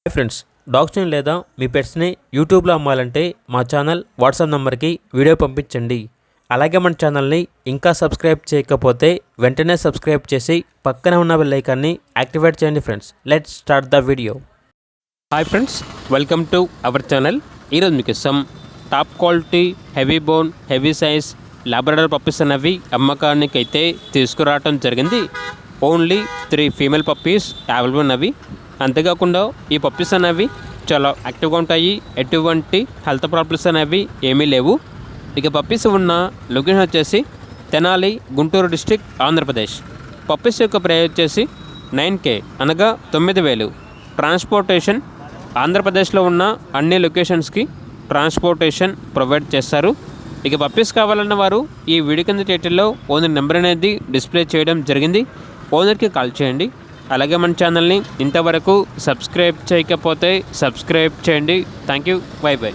Hi friends, డాగ్స్ని లేదా మీ పెట్స్ని యూట్యూబ్లో అమ్మాలంటే మా ఛానల్ వాట్సాప్ నెంబర్కి వీడియో పంపించండి. అలాగే మన ఛానల్ని ఇంకా సబ్స్క్రైబ్ చేయకపోతే వెంటనే సబ్స్క్రైబ్ చేసి పక్కనే ఉన్న బెల్ ఐకాన్ని యాక్టివేట్ చేయండి. Friends, let's start the video. Hi friends, welcome to our channel. ఈరోజు మీకు some top quality heavy bone heavy size Labrador puppies అనేవి అమ్మకానికి అయితే తీసుకురావడం జరిగింది. ఓన్లీ 3 ఫీమేల్ పప్పీస్ అవైలబుల్ ఉన్నవి. అంతేకాకుండా ఈ పప్పీస్ అనేవి చాలా యాక్టివ్గా ఉంటాయి. ఎటువంటి హెల్త్ ప్రాబ్లమ్స్ అనేవి ఏమీ లేవు. ఇక పప్పీస్ ఉన్న లొకేషన్ వచ్చేసి తెనాలి, గుంటూరు డిస్ట్రిక్ట్, ఆంధ్రప్రదేశ్. పప్పీస్ యొక్క ప్రైస్ వచ్చేసి 9K అనగా 9,000. ట్రాన్స్పోర్టేషన్ ఆంధ్రప్రదేశ్లో ఉన్న అన్ని లొకేషన్స్కి ట్రాన్స్పోర్టేషన్ ప్రొవైడ్ చేస్తారు. ఇక పప్పీస్ కావాలన్న వారు ఈ వీడియో కింద టైటిల్లో ఓనర్ నెంబర్ అనేది డిస్ప్లే చేయడం జరిగింది. ఓనర్కి కాల్ చేయండి. అలాగే మన ఛానల్ని ఇంతవరకు సబ్స్క్రైబ్ చేయకపోతే సబ్స్క్రైబ్ చేయండి. Thank you. By by.